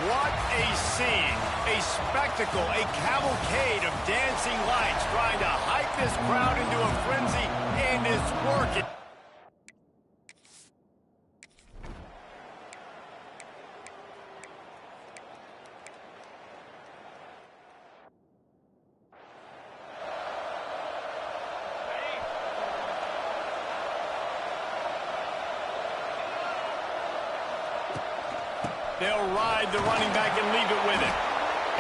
What a scene, a spectacle, a cavalcade of dancing lights trying to hype this crowd into a frenzy, and it's working. They'll ride the running back and leave it with him.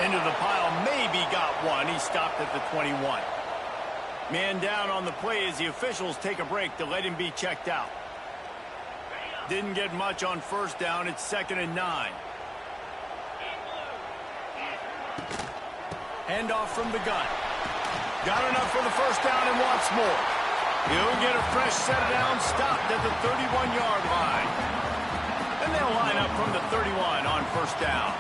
Into the pile, maybe got one. He stopped at the 21. Man down on the play as the officials take a break to let him be checked out. Didn't get much on first down. It's 2nd and 9. Handoff from the gun. Got enough for the first down and wants more. He'll get a fresh set of downs, stopped at the 31-yard line. And they'll line up from the 31 on first down.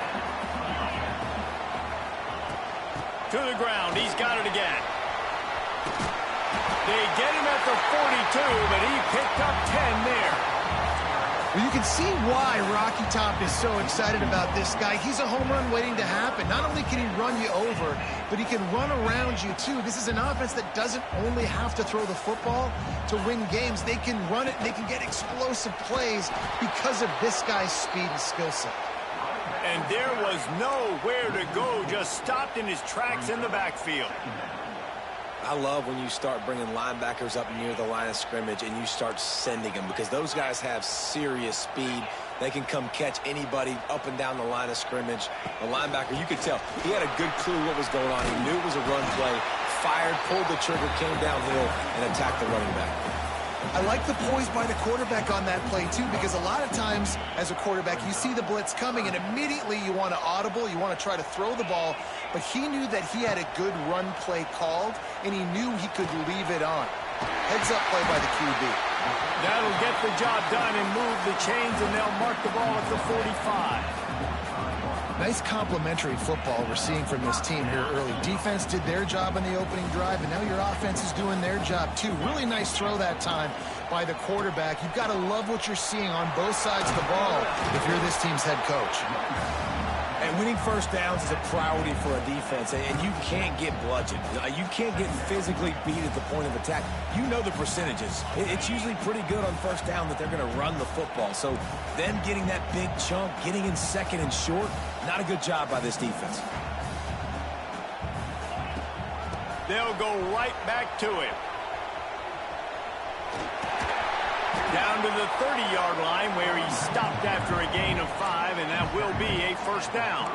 To the ground. He's got it again. They get him at the 42, but he picked up 10 there. Well, you can see why Rocky Top is so excited about this guy. He's a home run waiting to happen. Not only can he run you over, but he can run around you, too. This is an offense that doesn't only have to throw the football to win games. They can run it, and they can get explosive plays because of this guy's speed and skill set. And there was nowhere to go, just stopped in his tracks in the backfield. I love when you start bringing linebackers up near the line of scrimmage and you start sending them, because those guys have serious speed. They can come catch anybody up and down the line of scrimmage. The linebacker, you could tell, he had a good clue what was going on. He knew it was a run play, fired, pulled the trigger, came downhill, and attacked the running back. I like the poise by the quarterback on that play, too, because a lot of times as a quarterback, you see the blitz coming, and immediately you want to audible, you want to try to throw the ball, but he knew that he had a good run play called, and he knew he could leave it on. Heads-up play by the QB. That'll get the job done and move the chains, and they'll mark the ball at the 45. Nice complementary football we're seeing from this team here early. Defense did their job on the opening drive, and now your offense is doing their job too. Really nice throw that time by the quarterback. You've got to love what you're seeing on both sides of the ball if you're this team's head coach. And winning first downs is a priority for a defense, and you can't get bludgeoned. You can't get physically beat at the point of attack. You know the percentages. It's usually pretty good on first down that they're going to run the football. So them getting that big chunk, getting in second and short, not a good job by this defense. They'll go right back to him. Down to the 30-yard line where he stopped after a gain of 5, and that will be a first down.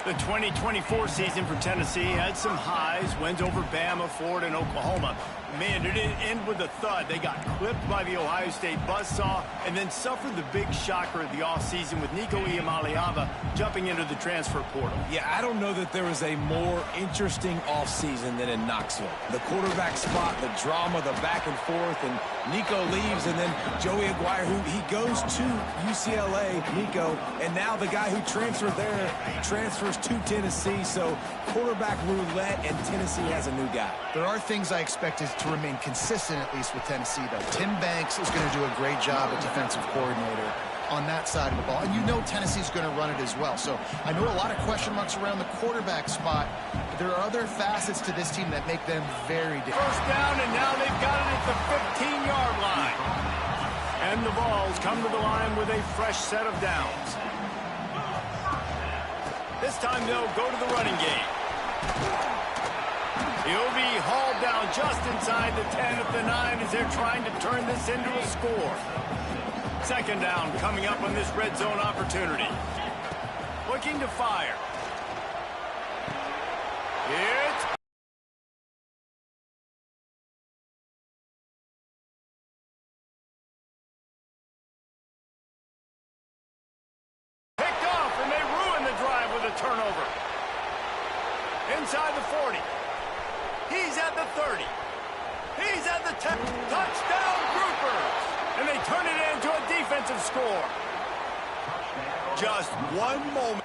The 2024 season for Tennessee had some highs, wins over Bama, Florida, and Oklahoma. Man, it didn't end with a thud. They got clipped by the Ohio State buzzsaw and then suffered the big shocker of the offseason with Nico Iamaleava jumping into the transfer portal. Yeah, I don't know that there was a more interesting offseason than in Knoxville. The quarterback spot, the drama, the back and forth, and Nico leaves, and then Joey Aguirre, who he goes to UCLA, Nico, and now the guy who transferred there transfers to Tennessee. So quarterback roulette, and Tennessee has a new guy. There are things I expected to remain consistent, at least with Tennessee, though. Tim Banks is going to do a great job at defensive coordinator on that side of the ball. And you know Tennessee's going to run it as well. So I know a lot of question marks around the quarterback spot, but there are other facets to this team that make them very different. First down, and now they've got it at the 15-yard line. And the Vols come to the line with a fresh set of downs. This time they'll go to the running game. He'll be hauled down just inside the 10 at the 9 as they're trying to turn this into a score. Second down coming up on this red zone opportunity. Looking to fire. It's picked off, and they ruin the drive with a turnover. Inside the 40. He's at the 30. He's at the 10. Touchdown, Groupers! And they turn it into a defensive score. Just one moment.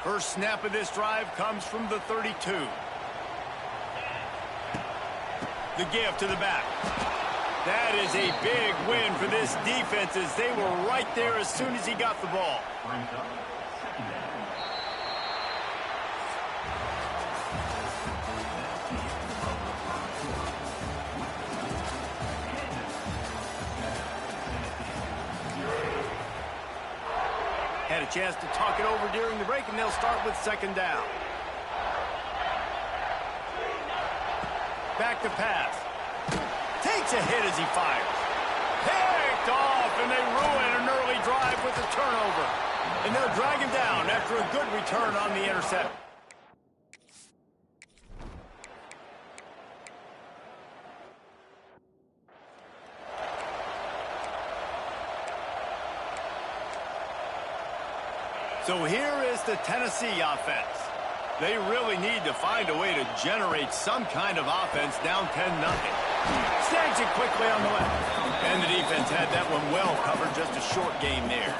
First snap of this drive comes from the 32. The give to the back. That is a big win for this defense as they were right there as soon as he got the ball. Had a chance to talk it over during the break, and they'll start with second down. Back to pass. Takes a hit as he fires. Picked off, and they ruin an early drive with a turnover. And they'll drag him down after a good return on the intercept. So here is the Tennessee offense. They really need to find a way to generate some kind of offense down 10-0. Snags it quickly on the left. And the defense had that one well covered, just a short game there.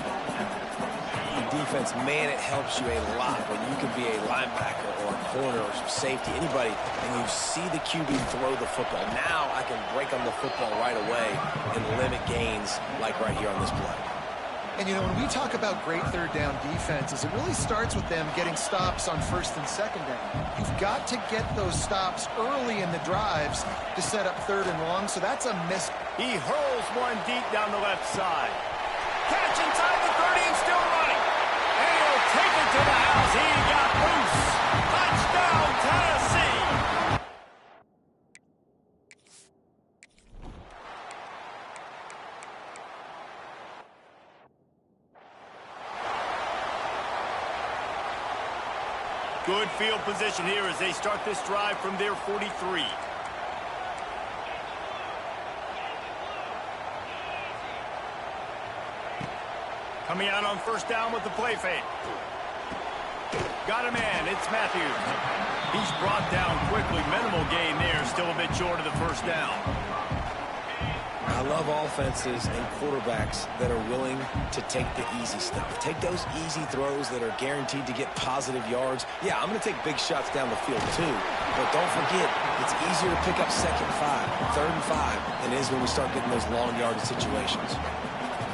The defense, man, it helps you a lot when you can be a linebacker or a corner or safety, anybody, and you see the QB throw the football. Now I can break on the football right away and limit gains like right here on this play. And, you know, when we talk about great third down defenses, it really starts with them getting stops on first and second down. You've got to get those stops early in the drives to set up third and long, so that's a miss. He hurls one deep down the left side. Catch inside the 30 and still running. And he'll take it to the house. He got loose. Touchdown, Tennessee. Good field position here as they start this drive from their 43. Coming out on first down with the play fake. Got a man. It's Matthews. He's brought down quickly. Minimal gain there. Still a bit short of the first down. I love offenses and quarterbacks that are willing to take the easy stuff. Take those easy throws that are guaranteed to get positive yards. Yeah, I'm going to take big shots down the field too. But don't forget, it's easier to pick up second 5, third and 5 than it is when we start getting those long yardage situations.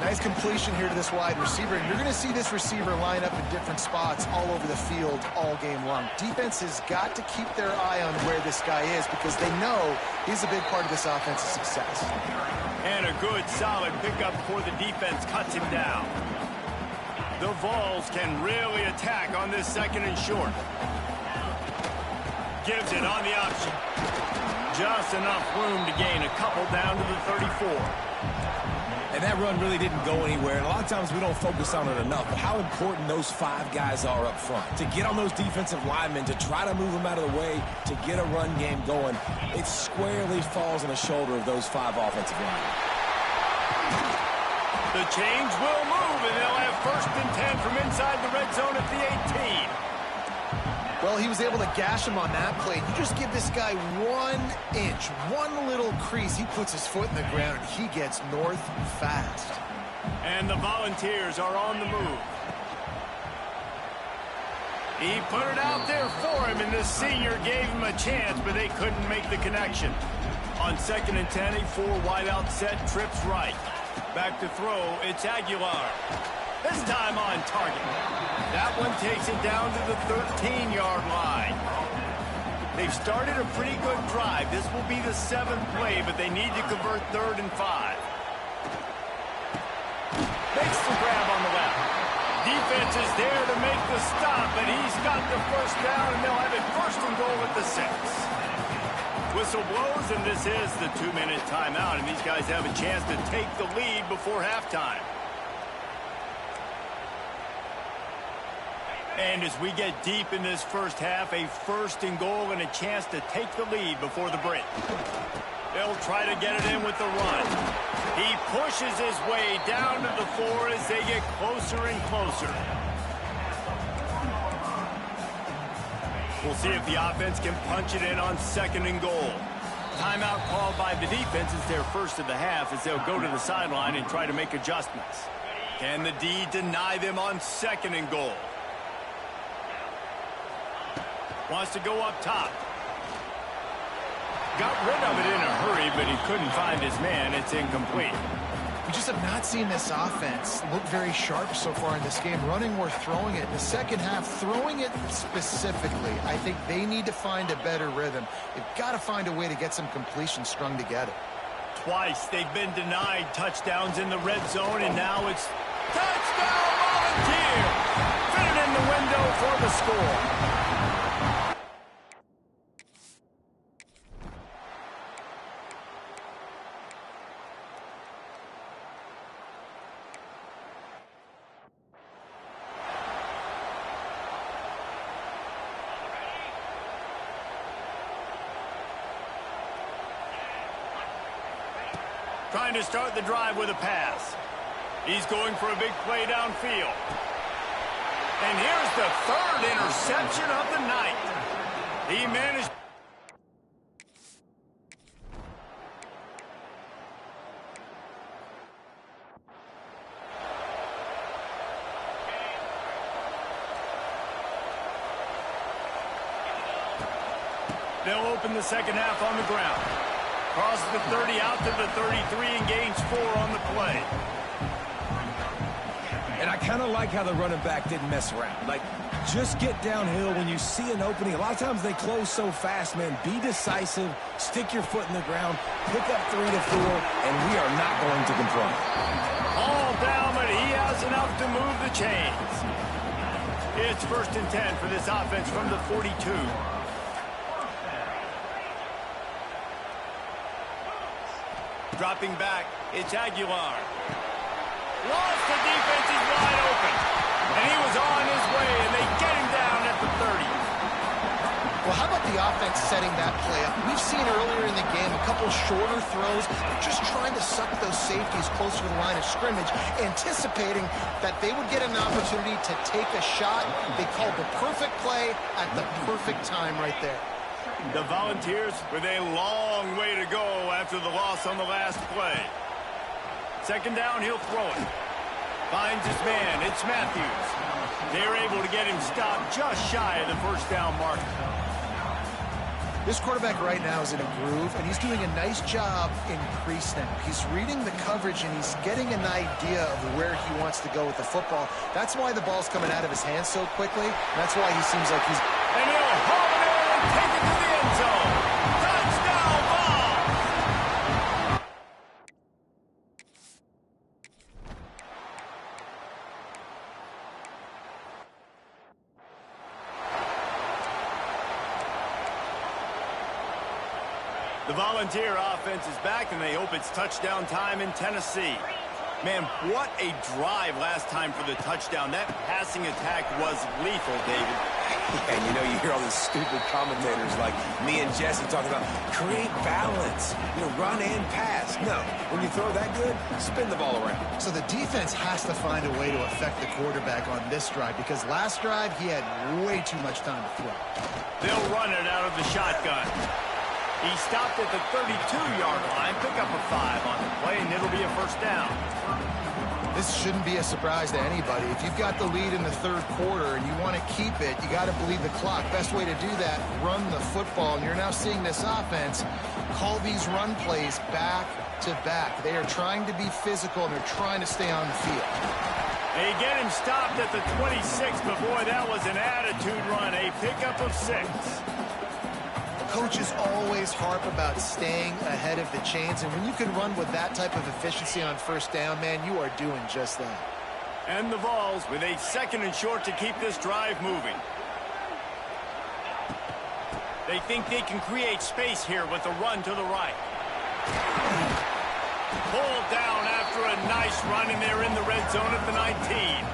Nice completion here to this wide receiver. And you're going to see this receiver line up in different spots all over the field all game long. Defense has got to keep their eye on where this guy is because they know he's a big part of this offense's success. And a good, solid pickup before the defense cuts him down. The Vols can really attack on this second and short. Gives it on the option. Just enough room to gain a couple down to the 34. And that run really didn't go anywhere. And a lot of times we don't focus on it enough. But how important those 5 guys are up front. To get on those defensive linemen, to try to move them out of the way, to get a run game going, it squarely falls on the shoulder of those 5 offensive linemen. The change will move, and they'll have first and 10 from inside the red zone at the 18. Well, he was able to gash him on that play. You just give this guy 1 inch, one little crease. He puts his foot in the ground, and he gets north fast. And the Volunteers are on the move. He put it out there for him, and the senior gave him a chance, but they couldn't make the connection. On second and 10, a 4-wideout set, trips right. Back to throw, it's Aguilar. This time on target. That one takes it down to the 13-yard line. They've started a pretty good drive. This will be the 7th play, but they need to convert third and 5. Makes the grab on the left. Defense is there to make the stop, but he's got the first down, and they'll have it first and goal at the 6. Whistle blows, and this is the 2-minute timeout, and these guys have a chance to take the lead before halftime. And as we get deep in this first half, a first and goal and a chance to take the lead before the break. They'll try to get it in with the run. He pushes his way down to the 4 as they get closer and closer. We'll see if the offense can punch it in on second and goal. Timeout called by the defense is their first of the half as they'll go to the sideline and try to make adjustments. Can the D deny them on second and goal? Wants to go up top. Got rid of it in a hurry, but he couldn't find his man. It's incomplete. We just have not seen this offense look very sharp so far in this game, running or throwing it. In the second half, throwing it specifically, I think they need to find a better rhythm. They've got to find a way to get some completions strung together. Twice they've been denied touchdowns in the red zone, and now it's touchdown Volunteer! Fit it in the window for the score. Trying to start the drive with a pass. He's going for a big play downfield. And here's the third interception of the night. He managed. They'll open the second half on the ground. Crosses the 30 out to the 33 and gains 4 on the play. And I kind of like how the running back didn't mess around. Like, just get downhill when you see an opening. A lot of times they close so fast, man. Be decisive, stick your foot in the ground, pick up 3 to 4, and we are not going to confront it. All down, but he has enough to move the chains. It's 1st and 10 for this offense from the 42. Dropping back, it's Aguilar. Lost the defense, he's wide open. And he was on his way, and they get him down at the 30. Well, how about the offense setting that play up? We've seen earlier in the game a couple shorter throws, just trying to suck those safeties closer to the line of scrimmage, anticipating that they would get an opportunity to take a shot. They called the perfect play at the perfect time right there. The Volunteers with a long way to go after the loss on the last play. Second down, he'll throw it. Finds his man, it's Matthews. They're able to get him stopped just shy of the first down mark. This quarterback right now is in a groove, and he's doing a nice job in pre-snap. He's reading the coverage, and he's getting an idea of where he wants to go with the football. That's why the ball's coming out of his hands so quickly. That's why he seems like he's... And he'll hold it and take it to the end zone. Touchdown ball! The Volunteer offense is back, and they hope it's touchdown time in Tennessee. Man, what a drive last time for the touchdown. That passing attack was lethal, David. And you know, you hear all these stupid commentators like me and Jesse talking about create balance, run and pass. No, when you throw that good, spin the ball around. So the defense has to find a way to affect the quarterback on this drive, because last drive he had way too much time to throw. They'll run it out of the shotgun. He stopped at the 32-yard line, pick up a 5 on the play, and it'll be a first down. This shouldn't be a surprise to anybody. If you've got the lead in the third quarter and you want to keep it, you got to bleed the clock. Best way to do that, run the football. And you're now seeing this offense call these run plays back to back. They are trying to be physical, and they're trying to stay on the field. They get him stopped at the 26, but boy, that was an attitude run, a pickup of 6. Coaches always harp about staying ahead of the chains, and when you can run with that type of efficiency on first down, man, you are doing just that. And the Vols with a 2nd and short to keep this drive moving. They think they can create space here with a run to the right. Pulled down after a nice run, and they're in the red zone at the 19.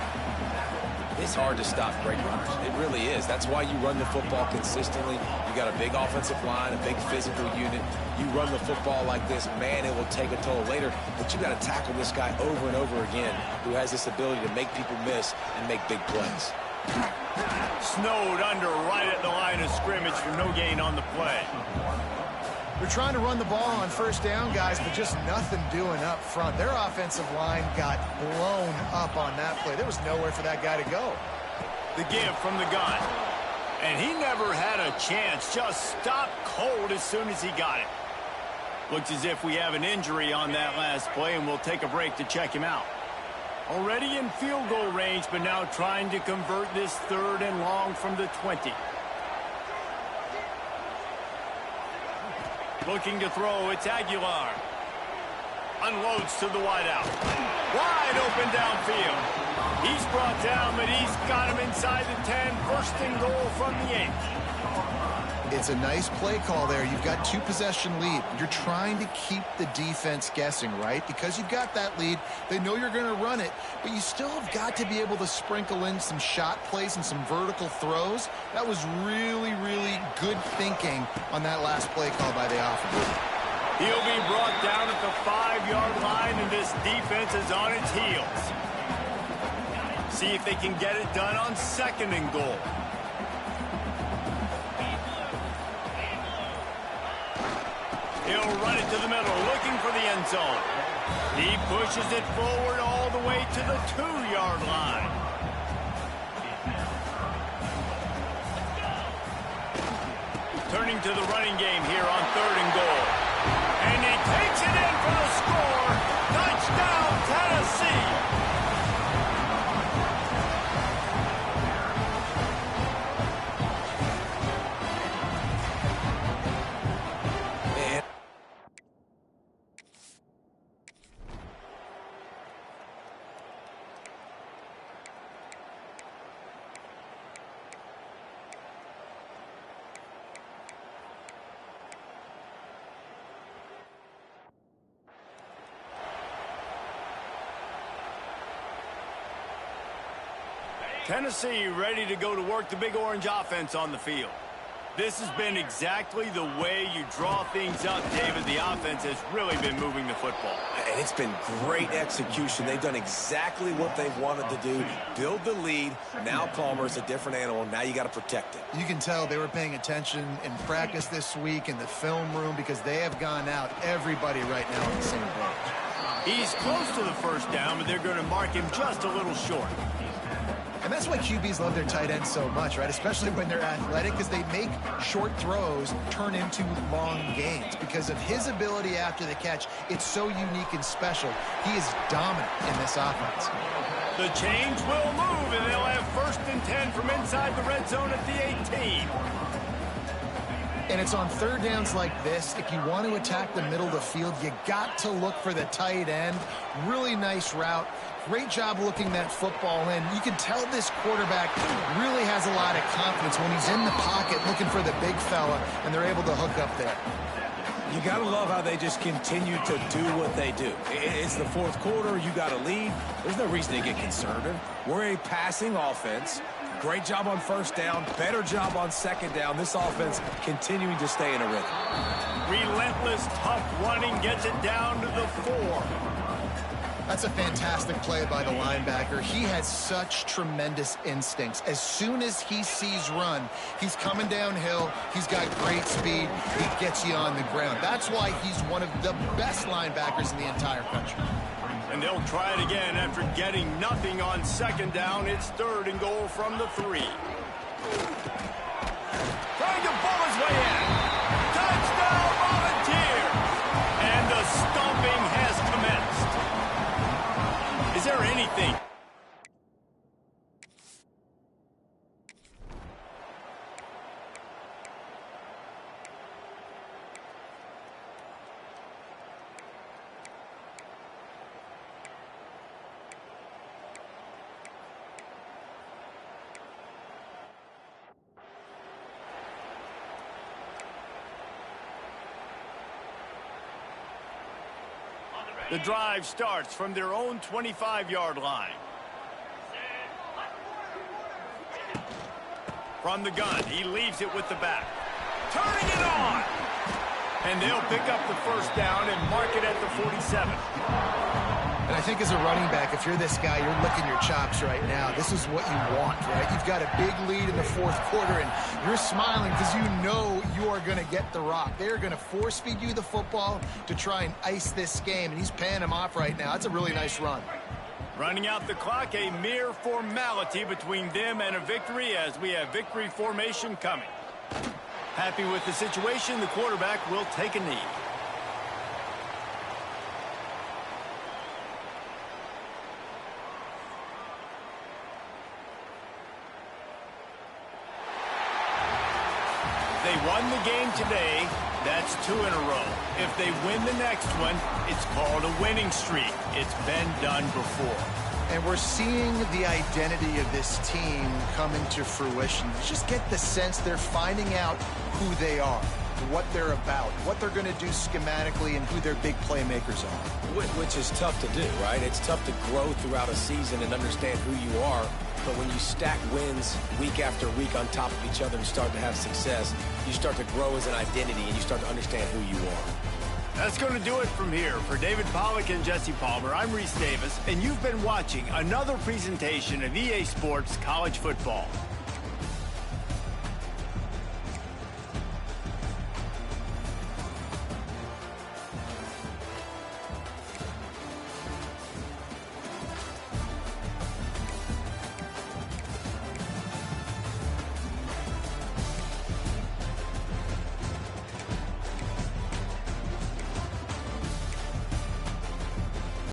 It's hard to stop great runners. It really is. That's why you run the football consistently. You got a big offensive line, a big physical unit. You run the football like this, man, it will take a toll later. But you got to tackle this guy over and over again, who has this ability to make people miss and make big plays. Snowed under right at the line of scrimmage for no gain on the play. They're trying to run the ball on first down, guys, but just nothing doing up front. Their offensive line got blown up on that play. There was nowhere for that guy to go. The give from the gun. And he never had a chance. Just stopped cold as soon as he got it. Looks as if we have an injury on that last play, and we'll take a break to check him out. Already in field goal range, but now trying to convert this 3rd and long from the 20. Looking to throw, it's Aguilar. Unloads to the wideout. Wide open downfield. He's brought down, but he's got him inside the 10. 1st and goal from the 8. It's a nice play call there. You've got 2-possession lead. You're trying to keep the defense guessing, right? Because you've got that lead, they know you're going to run it, but you still have got to be able to sprinkle in some shot plays and some vertical throws. That was really, really good thinking on that last play call by the offense. He'll be brought down at the 5-yard line, and this defense is on its heels. See if they can get it done on 2nd and goal. He'll run it to the middle, looking for the end zone. He pushes it forward all the way to the 2-yard line. Turning to the running game here on 3rd and goal. And he takes it in for the score. Touchdown, Tennessee. Tennessee ready to go to work the Big Orange offense on the field. This has been exactly the way you draw things up, David. The offense has really been moving the football. And it's been great execution. They've done exactly what they've wanted to do. Build the lead. Now Palmer's a different animal. Now you got to protect it. You can tell they were paying attention in practice this week in the film room because they have gone out, everybody right now on the same page. He's close to the 1st down, but they're going to mark him just a little short. And that's why QBs love their tight ends so much, right? Especially when they're athletic, because they make short throws turn into long gains. Because of his ability after the catch, it's so unique and special. He is dominant in this offense. The change will move, and they'll have 1st and 10 from inside the red zone at the 18. And it's on 3rd downs like this. If you want to attack the middle of the field, you got to look for the tight end. Really nice route. Great job looking that football in. You can tell this quarterback really has a lot of confidence when he's in the pocket looking for the big fella, and they're able to hook up there. You got to love how they just continue to do what they do. It's the 4th quarter. You got a lead. There's no reason to get conservative. We're a passing offense. Great job on 1st down. Better job on 2nd down. This offense continuing to stay in a rhythm. Relentless, tough running gets it down to the 4. That's a fantastic play by the linebacker. He has such tremendous instincts. As soon as he sees run, he's coming downhill. He's got great speed. He gets you on the ground. That's why he's one of the best linebackers in the entire country. And they'll try it again after getting nothing on 2nd down. It's 3rd and goal from the 3. Trying to pull his way in. Touchdown, Volunteer! And the stomping has commenced. Is there anything? The drive starts from their own 25-yard line. From the gun, he leaves it with the back. Turning it on! And they'll pick up the 1st down and mark it at the 47. And I think as a running back, if you're this guy, you're licking your chops right now. This is what you want, right? You've got a big lead in the 4th quarter, and you're smiling because you know you are going to get the rock. They're going to force-feed you the football to try and ice this game, and he's paying him off right now. That's a really nice run. Running out the clock, a mere formality between them and a victory as we have victory formation coming. Happy with the situation, the quarterback will take a knee. They won the game today. That's 2 in a row. If they win the next one, it's called a winning streak. It's been done before. And we're seeing the identity of this team come into fruition. You just get the sense they're finding out who they are, what they're about, what they're going to do schematically, and who their big playmakers are. Which is tough to do, right? It's tough to grow throughout a season and understand who you are. But when you stack wins week after week on top of each other and start to have success, you start to grow as an identity and you start to understand who you are. That's going to do it from here. For David Pollack and Jesse Palmer, I'm Reese Davis, and you've been watching another presentation of EA Sports College Football.